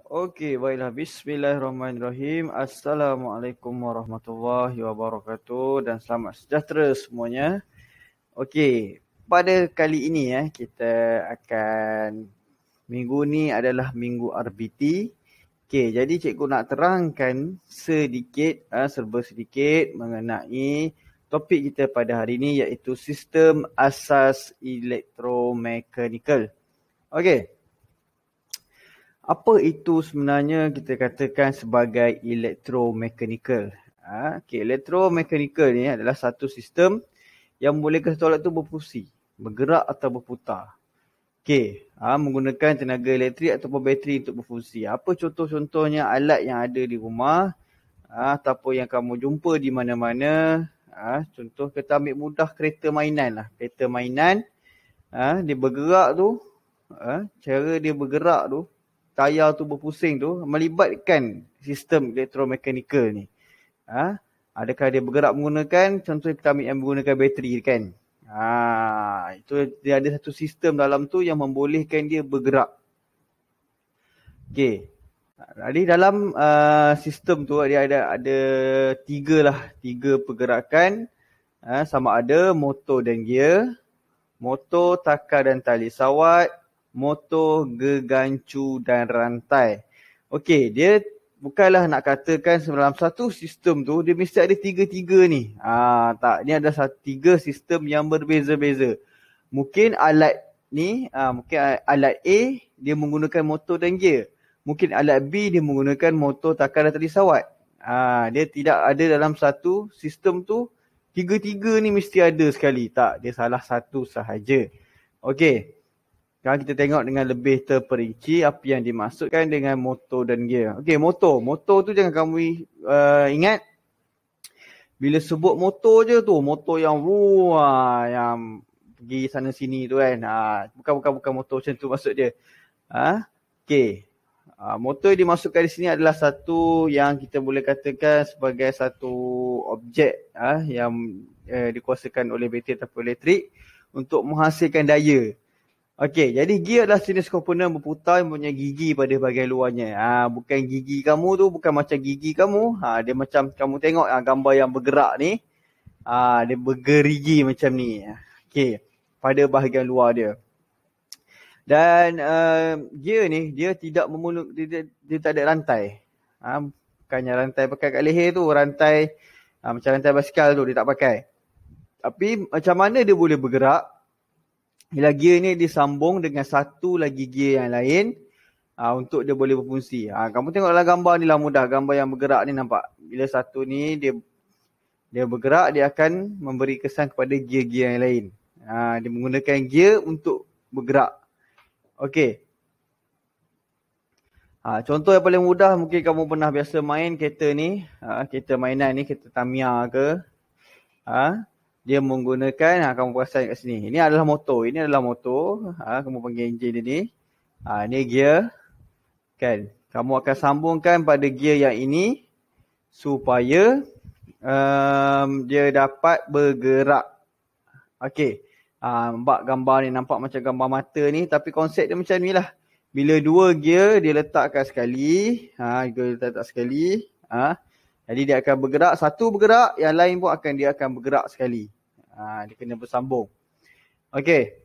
Okey, baiklah. Bismillahirrahmanirrahim. Assalamualaikum warahmatullahi wabarakatuh dan selamat sejahtera semuanya. Okey, pada kali ini kita akan minggu ni adalah minggu RBT. Okey, jadi cikgu nak terangkan sedikit, serba sedikit mengenai topik kita pada hari ini iaitu sistem asas elektromekanikal. Okey. Apa itu sebenarnya kita katakan sebagai elektromekanikal? Okey, elektromekanikal ni adalah satu sistem yang membolehkan satu alat tu berfungsi, bergerak atau berputar. Okey, menggunakan tenaga elektrik ataupun bateri untuk berfungsi. Apa contoh-contohnya alat yang ada di rumah ataupun yang kamu jumpa di mana-mana? Contoh kita ambil mudah kereta mainan lah. Kereta mainan, dia bergerak tu, cara dia bergerak tu, tayar tu berpusing tu melibatkan sistem elektromekanikal ni. Adakah dia bergerak menggunakan, contoh kita ambil yang menggunakan bateri kan. Itu dia ada satu sistem dalam tu yang membolehkan dia bergerak. Okey. Jadi dalam sistem tu dia ada tiga pergerakan, sama ada motor dan gear, motor, takar dan tali sawat, motor, gegancu dan rantai. Okey, dia bukanlah nak katakan dalam satu sistem tu dia mesti ada tiga-tiga ni. Tak, ni ada tiga sistem yang berbeza-beza. Mungkin alat ni, mungkin alat A dia menggunakan motor dan gear. Mungkin alat B dia menggunakan motor, takar dan tali sawat. Dia tidak ada dalam satu sistem tu tiga-tiga ni mesti ada sekali. Tak, dia salah satu sahaja. Okey. Sekarang kita tengok dengan lebih terperinci apa yang dimaksudkan dengan motor dan gear. Okey, motor. Motor tu jangan kamu ingat. Bila sebut motor je tu, motor yang yang pergi sana sini tu kan. Bukan motor macam tu maksud dia. Okey. Motor yang dimasukkan di sini adalah satu yang kita boleh katakan sebagai satu objek yang dikuasakan oleh bateri ataupun elektrik untuk menghasilkan daya. Okey, jadi gear adalah jenis komponen berputar yang punya gigi pada bahagian luarnya. Bukan gigi kamu tu, bukan macam gigi kamu. Dia macam kamu tengok gambar yang bergerak ni. Dia bergerigi macam ni. Okey, pada bahagian luar dia. Dan gear ni, dia tidak dia tak ada rantai. Bukannya rantai pakai kat leher tu, rantai macam rantai basikal tu dia tak pakai. Tapi macam mana dia boleh bergerak? Bila gear ni disambung dengan satu lagi gear yang lain untuk dia boleh berfungsi. Kamu tengok dalam gambar ni lah mudah. Gambar yang bergerak ni nampak. Bila satu ni dia bergerak, dia akan memberi kesan kepada gear-gear yang lain. Dia menggunakan gear untuk bergerak. Okey. Contoh yang paling mudah mungkin kamu pernah biasa main kereta ni. Kereta mainan ni, kereta Tamiya ke. Dia menggunakan, kamu perasan kat sini. Ini adalah motor. Kamu panggil enjin dia ni. Ini gear. Kan. Kamu akan sambungkan pada gear yang ini supaya dia dapat bergerak. Okey. Nampak gambar ni nampak macam gambar mata ni. Tapi konsep dia macam ni lah. Bila dua gear dia letakkan sekali. Dia letak sekali. Jadi dia akan bergerak. Satu bergerak, yang lain pun dia akan bergerak sekali. Dia kena bersambung. Okey.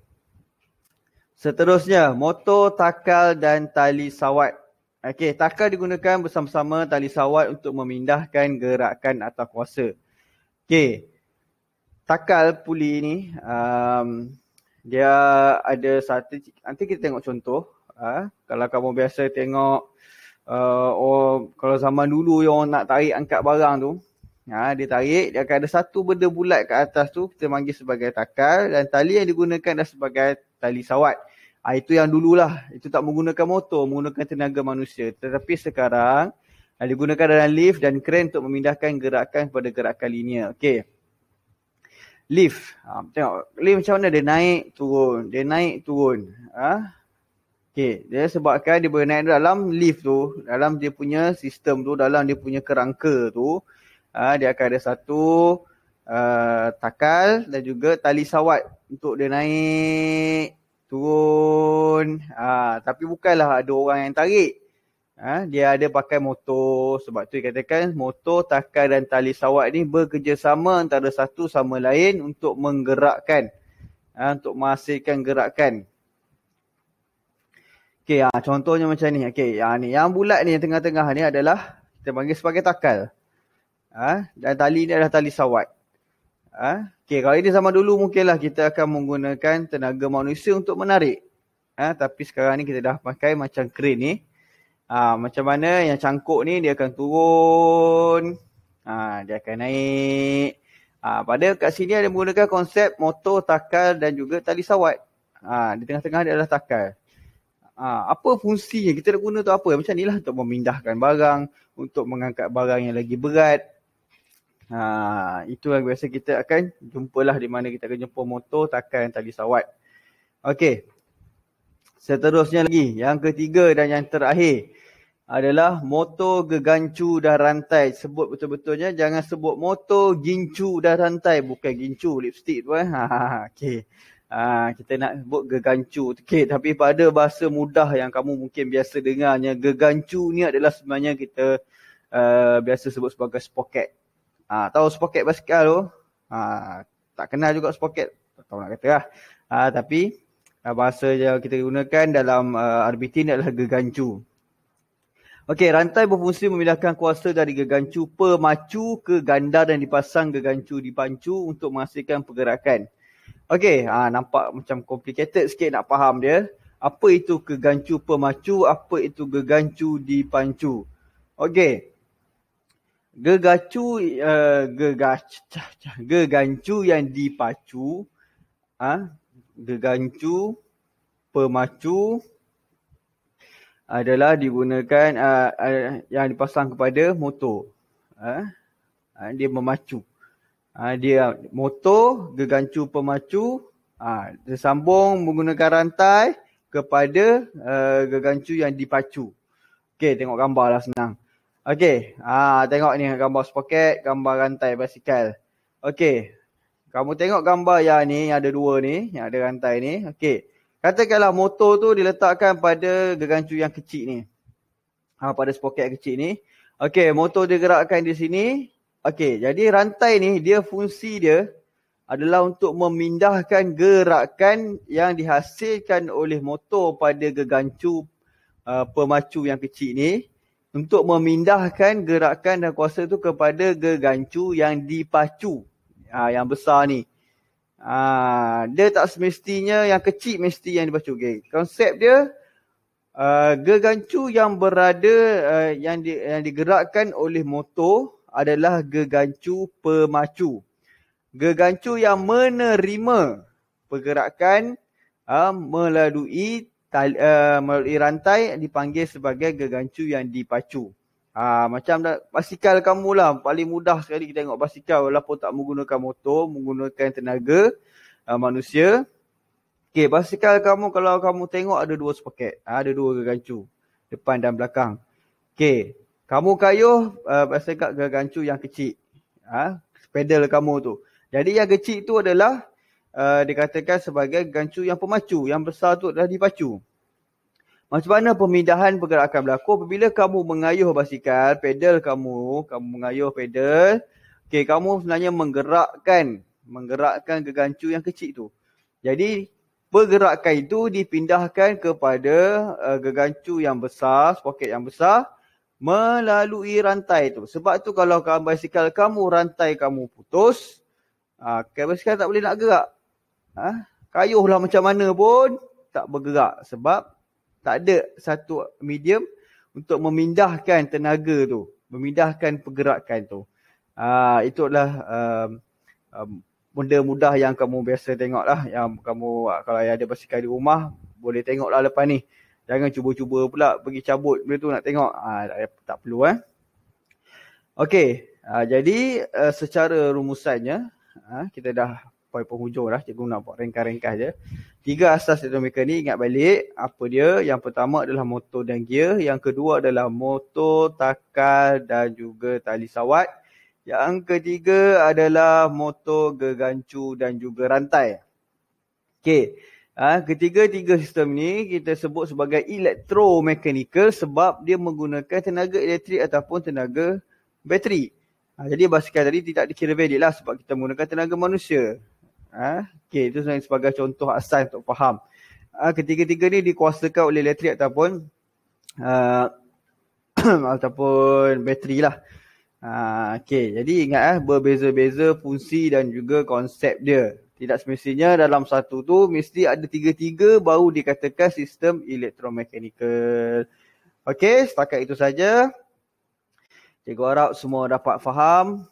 Seterusnya, motor, takal dan tali sawat. Okey, takal digunakan bersama-sama tali sawat untuk memindahkan gerakan atau kuasa. Okey. Takal puli ni, dia ada satu, nanti kita tengok contoh. Kalau kamu biasa tengok, kalau zaman dulu yang orang nak tarik angkat barang tu, dia tarik, dia akan ada satu benda bulat kat atas tu, kita panggil sebagai takal, dan tali yang digunakan adalah sebagai tali sawat. Itu yang dululah, itu tak menggunakan motor, menggunakan tenaga manusia. Tetapi sekarang, digunakan dalam lift dan kren untuk memindahkan gerakan kepada gerakan linear. Okey. Lift. Tengok, lift macam mana dia naik turun. Okey, dia sebabkan dia boleh naik dalam lift tu, dalam dia punya sistem tu, dalam dia punya kerangka tu, dia akan ada satu takal dan juga tali sawat untuk dia naik, turun. Tapi bukanlah ada orang yang tarik. Dia ada pakai motor. Sebab tu dikatakan motor, takar dan tali sawat ni bekerjasama antara satu sama lain untuk menggerakkan. Untuk menghasilkan gerakan. Okey, contohnya macam ni. Okey, ni yang bulat ni, yang tengah-tengah ni adalah kita panggil sebagai takal. Dan tali ni adalah tali sawat. Okey, kalau ini zaman dulu mungkinlah kita akan menggunakan tenaga manusia untuk menarik. Tapi sekarang ni kita dah pakai macam crane ni. Macam mana yang cangkuk ni dia akan turun. Dia akan naik. Pada kat sini ada menggunakan konsep motor, takal dan juga tali sawat. Di tengah-tengah dia adalah takal. Apa fungsinya? Kita nak guna tu apa? Macam ni lah, untuk memindahkan barang, untuk mengangkat barang yang lagi berat. Itu yang biasa kita akan jumpalah, di mana kita akan jumpa motor, takal dan tali sawat. Okey. Seterusnya lagi, yang ketiga dan yang terakhir adalah motor gegancu dan rantai. Sebut betul-betulnya, jangan sebut motor gincu dan rantai. Bukan gincu, lipstick tu. Okey. Kita nak sebut gegancu. Okay, tapi pada bahasa mudah yang kamu mungkin biasa dengarnya, gegancu ni adalah sebenarnya kita biasa sebut sebagai sprocket. Tahu sprocket basikal tu? Tak kenal juga sprocket. Tak tahu nak kata lah. Tapi bahasa yang kita gunakan dalam RBT ni adalah gegancu. Okey, rantai berfungsi memindahkan kuasa dari gegancu pemacu ke ganda dan dipasang gegancu di pancu untuk menghasilkan pergerakan. Okey, nampak macam complicated sikit nak faham dia. Apa itu gegancu pemacu, apa itu gegancu dipancu. Okey. Gegancu yang dipacu, gegancu pemacu adalah digunakan yang dipasang kepada motor. Dia memacu. Dia motor, gegancu pemacu, disambung menggunakan rantai kepada gegancu yang dipacu. Okey, tengok gambar lah senang. Okey, tengok ni gambar sprocket, gambar rantai basikal. Okey, kamu tengok gambar yang ni, yang ada dua ni, yang ada rantai ni. Okey, katakanlah motor tu diletakkan pada gegancu yang kecil ni. Pada sprocket kecil ni. Okey, motor digerakkan di sini. Okey, jadi rantai ni, fungsi dia adalah untuk memindahkan gerakan yang dihasilkan oleh motor pada gegancu pemacu yang kecil ni, untuk memindahkan gerakan dan kuasa tu kepada gegancu yang dipacu, yang besar ni. Dia tak semestinya yang kecil mesti yang dipacu. Okay. Konsep dia, gegancu yang berada, yang digerakkan oleh motor adalah gegancu pemacu. Gegancu yang menerima pergerakan melalui rantai dipanggil sebagai gegancu yang dipacu. Macam basikal kamu lah, paling mudah sekali kita tengok basikal walaupun tak menggunakan motor, menggunakan tenaga manusia. Okey, basikal kamu kalau kamu tengok ada dua sprocket, ada dua gegancu, depan dan belakang. Okey, kamu kayuh basikal gegancu yang kecil, pedal kamu tu. Jadi yang kecil tu adalah dikatakan sebagai gegancu yang pemacu, yang besar tu adalah dipacu. Macam mana pemindahan pergerakan berlaku apabila kamu mengayuh basikal, pedal kamu mengayuh pedal. Okey, kamu sebenarnya menggerakkan gegancu yang kecil tu. Jadi pergerakan itu dipindahkan kepada gegancu yang besar, sprocket yang besar, melalui rantai tu. Sebab tu kalau basikal kamu, rantai kamu putus, basikal tak boleh nak gerak. Kayuhlah macam mana pun tak bergerak. Sebab tak ada satu medium untuk memindahkan tenaga tu, memindahkan pergerakan tu. Itu adalah benda mudah yang kamu biasa tengok lah. Yang kamu, kalau ada basikal di rumah, boleh tengok lah lepas ni. Jangan cuba-cuba pula pergi cabut benda tu nak tengok. Tak perlu. Okey, jadi secara rumusannya, kita dah poin penghujung dah. Cikgu nak buat ringkas-ringkas je. 3 asas elektromekanik, ingat balik. Apa dia? Yang pertama adalah motor dan gear. Yang kedua adalah motor, takal dan juga tali sawat. Yang ketiga adalah motor, gegancu dan juga rantai. Okey. Ketiga-tiga sistem ni kita sebut sebagai elektromekanikal sebab dia menggunakan tenaga elektrik ataupun tenaga bateri. Jadi basikal tadi tidak dikira valid lah sebab kita menggunakan tenaga manusia. Okey, itu sebagai contoh asal untuk faham. Ketiga-tiga ni dikuasakan oleh elektrik ataupun ataupun bateri lah. Okey, jadi ingat berbeza-beza fungsi dan juga konsep dia. Tidak semestinya dalam satu tu mesti ada tiga-tiga baru dikatakan sistem elektromekanikal. Okey, setakat itu saja. Cikgu harap semua dapat faham.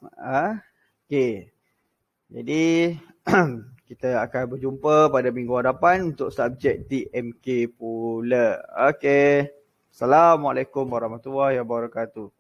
Okey. Jadi kita akan berjumpa pada minggu hadapan untuk subjek TMK pula. Okey. Assalamualaikum warahmatullahi wabarakatuh.